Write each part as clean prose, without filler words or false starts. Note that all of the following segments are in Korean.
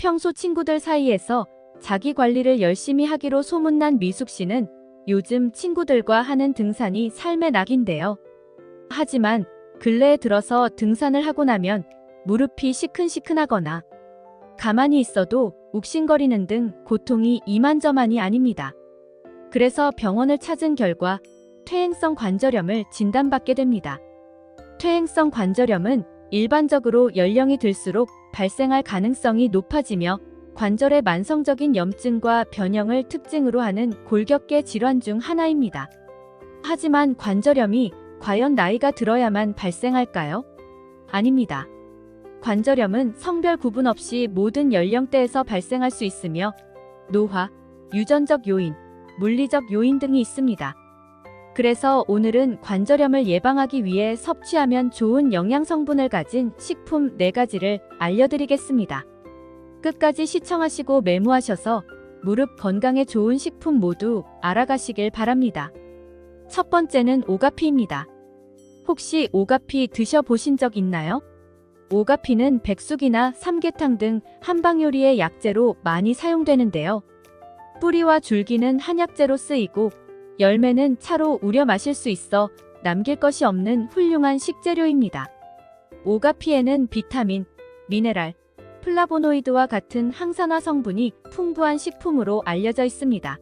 평소 친구들 사이에서 자기 관리를 열심히 하기로 소문난 미숙 씨는 요즘 친구들과 하는 등산이 삶의 낙인데요. 하지만 근래에 들어서 등산을 하고 나면 무릎이 시큰시큰하거나 가만히 있어도 욱신거리는 등 고통이 이만저만이 아닙니다. 그래서 병원을 찾은 결과 퇴행성 관절염을 진단받게 됩니다. 퇴행성 관절염은 일반적으로 연령이 들수록 발생할 가능성이 높아지며 관절의 만성적인 염증과 변형을 특징으로 하는 골격계 질환 중 하나입니다. 하지만 관절염이 과연 나이가 들어야만 발생할까요? 아닙니다. 관절염은 성별 구분 없이 모든 연령대에서 발생할 수 있으며 노화, 유전적 요인, 물리적 요인 등이 있습니다. 그래서 오늘은 관절염을 예방하기 위해 섭취하면 좋은 영양 성분을 가진 식품 4가지를 알려드리겠습니다. 끝까지 시청하시고 메모하셔서 무릎 건강에 좋은 식품 모두 알아가시길 바랍니다. 첫 번째는 오가피입니다. 혹시 오가피 드셔보신 적 있나요? 오가피는 백숙이나 삼계탕 등 한방 요리의 약재로 많이 사용되는데요. 뿌리와 줄기는 한약재로 쓰이고 열매는 차로 우려 마실 수 있어 남길 것이 없는 훌륭한 식재료입니다. 오가피에는 비타민, 미네랄, 플라보노이드와 같은 항산화 성분이 풍부한 식품으로 알려져 있습니다.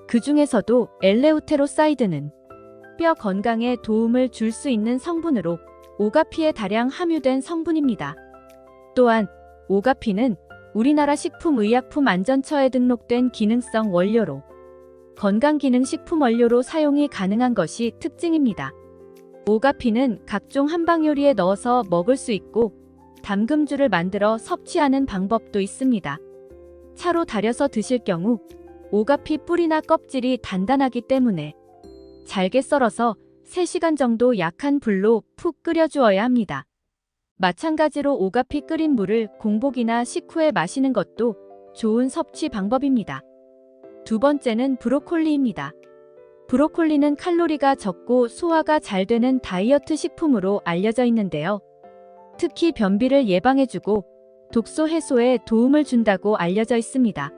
그 중에서도 엘레우테로사이드는 뼈 건강에 도움을 줄 수 있는 성분으로 오가피에 다량 함유된 성분입니다. 또한 오가피는 우리나라 식품의약품안전처에 등록된 기능성 원료로 건강기능식품 원료로 사용이 가능한 것이 특징입니다. 오가피는 각종 한방 요리에 넣어서 먹을 수 있고 담금주를 만들어 섭취하는 방법도 있습니다. 차로 달여서 드실 경우 오가피 뿌리나 껍질이 단단하기 때문에 잘게 썰어서 3시간 정도 약한 불로 푹 끓여주어야 합니다. 마찬가지로 오가피 끓인 물을 공복이나 식후에 마시는 것도 좋은 섭취 방법입니다. 두 번째는 브로콜리입니다. 브로콜리는 칼로리가 적고 소화가 잘 되는 다이어트 식품으로 알려져 있는데요. 특히 변비를 예방해주고 독소 해소에 도움을 준다고 알려져 있습니다.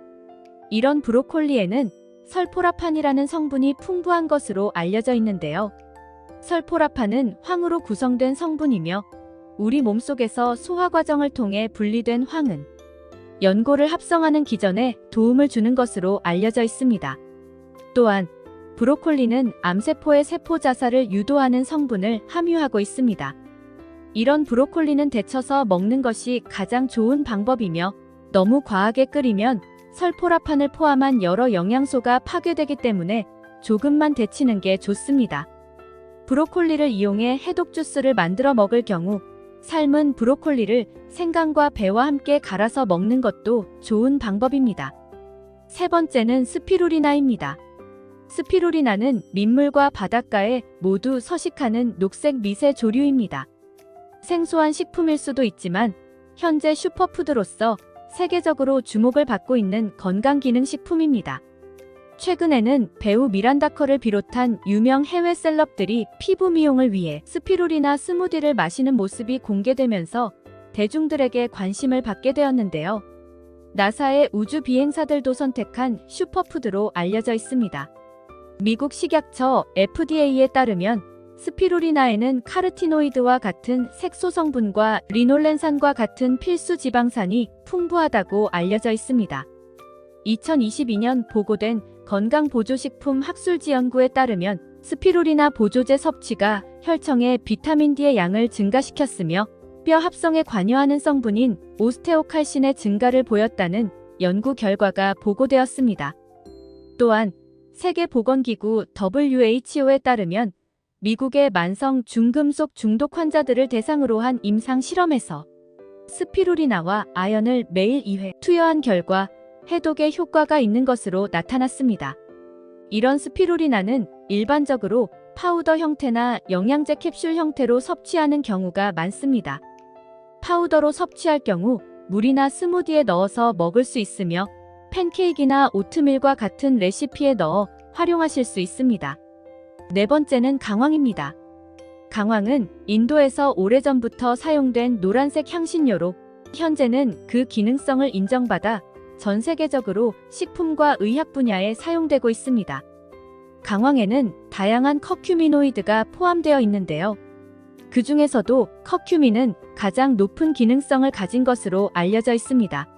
이런 브로콜리에는 설포라판이라는 성분이 풍부한 것으로 알려져 있는데요. 설포라판은 황으로 구성된 성분이며 우리 몸속에서 소화 과정을 통해 분리된 황은 연고를 합성하는 기전에 도움을 주는 것으로 알려져 있습니다. 또한 브로콜리는 암세포의 세포 자살을 유도하는 성분을 함유하고 있습니다. 이런 브로콜리는 데쳐서 먹는 것이 가장 좋은 방법이며 너무 과하게 끓이면 설포라판을 포함한 여러 영양소가 파괴되기 때문에 조금만 데치는 게 좋습니다. 브로콜리를 이용해 해독 주스를 만들어 먹을 경우 삶은 브로콜리를 생강과 배와 함께 갈아서 먹는 것도 좋은 방법입니다. 세 번째는 스피루리나입니다. 스피루리나는 민물과 바닷가에 모두 서식하는 녹색 미세 조류입니다. 생소한 식품일 수도 있지만 현재 슈퍼푸드로서 세계적으로 주목을 받고 있는 건강기능식품입니다. 최근에는 배우 미란다 커를 비롯한 유명 해외 셀럽들이 피부 미용을 위해 스피루리나 스무디를 마시는 모습이 공개되면서 대중들에게 관심을 받게 되었는데요. 나사의 우주 비행사들도 선택한 슈퍼푸드로 알려져 있습니다. 미국 식약처 FDA에 따르면 스피루리나에는 카르티노이드와 같은 색소 성분과 리놀렌산과 같은 필수 지방산이 풍부하다고 알려져 있습니다. 2022년 보고된 건강보조식품 학술지 연구에 따르면 스피루리나 보조제 섭취가 혈청의 비타민 D의 양을 증가시켰으며 뼈 합성에 관여하는 성분인 오스테오칼신의 증가를 보였다는 연구 결과가 보고되었습니다. 또한 세계보건기구 WHO에 따르면 미국의 만성 중금속 중독 환자들을 대상으로 한 임상 실험에서 스피루리나와 아연을 매일 2회 투여한 결과 해독에 효과가 있는 것으로 나타났습니다. 이런 스피루리나는 일반적으로 파우더 형태나 영양제 캡슐 형태로 섭취하는 경우가 많습니다. 파우더로 섭취할 경우 물이나 스무디에 넣어서 먹을 수 있으며 팬케이크나 오트밀과 같은 레시피에 넣어 활용하실 수 있습니다. 네 번째는 강황입니다. 강황은 인도에서 오래전부터 사용된 노란색 향신료로 현재는 그 기능성을 인정받아 전 세계적으로 식품과 의학 분야에 사용되고 있습니다. 강황에는 다양한 커큐미노이드가 포함되어 있는데요. 그 중에서도 커큐민은 가장 높은 기능성을 가진 것으로 알려져 있습니다.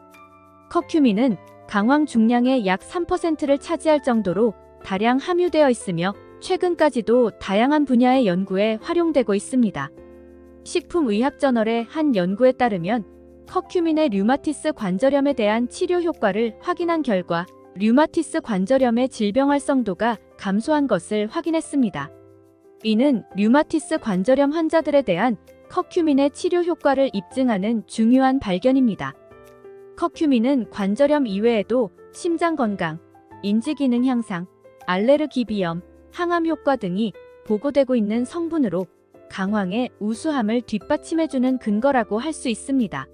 커큐민은 강황 중량의 약 3%를 차지할 정도로 다량 함유되어 있으며 최근까지도 다양한 분야의 연구에 활용되고 있습니다. 식품의학저널의 한 연구에 따르면 커큐민의 류마티스 관절염에 대한 치료 효과를 확인한 결과 류마티스 관절염의 질병 활성도가 감소한 것을 확인했습니다. 이는 류마티스 관절염 환자들에 대한 커큐민의 치료 효과를 입증하는 중요한 발견입니다. 커큐민은 관절염 이외에도 심장 건강, 인지 기능 향상, 알레르기 비염, 항암 효과 등이 보고되고 있는 성분으로 강황의 우수함을 뒷받침해주는 근거라고 할 수 있습니다.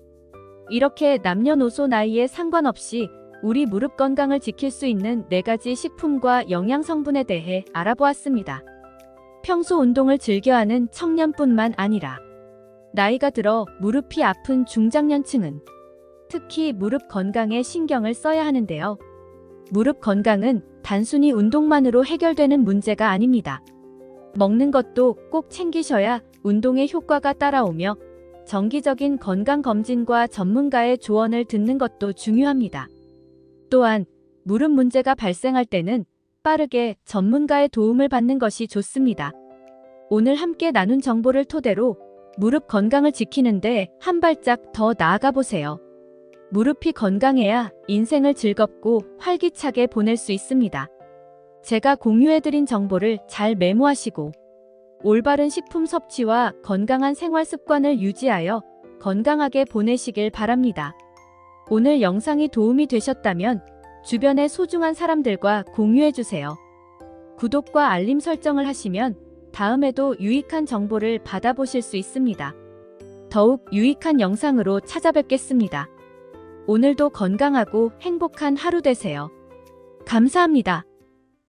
이렇게 남녀노소 나이에 상관없이 우리 무릎 건강을 지킬 수 있는 4가지 식품과 영양 성분에 대해 알아보았습니다. 평소 운동을 즐겨하는 청년뿐만 아니라 나이가 들어 무릎이 아픈 중장년층은 특히 무릎 건강에 신경을 써야 하는데요. 무릎 건강은 단순히 운동만으로 해결되는 문제가 아닙니다. 먹는 것도 꼭 챙기셔야 운동의 효과가 따라오며 정기적인 건강검진과 전문가의 조언을 듣는 것도 중요합니다. 또한 무릎 문제가 발생할 때는 빠르게 전문가의 도움을 받는 것이 좋습니다. 오늘 함께 나눈 정보를 토대로 무릎 건강을 지키는데 한 발짝 더 나아가 보세요. 무릎이 건강해야 인생을 즐겁고 활기차게 보낼 수 있습니다. 제가 공유해드린 정보를 잘 메모하시고 올바른 식품 섭취와 건강한 생활 습관을 유지하여 건강하게 보내시길 바랍니다. 오늘 영상이 도움이 되셨다면 주변의 소중한 사람들과 공유해주세요. 구독과 알림 설정을 하시면 다음에도 유익한 정보를 받아보실 수 있습니다. 더욱 유익한 영상으로 찾아뵙겠습니다. 오늘도 건강하고 행복한 하루 되세요. 감사합니다.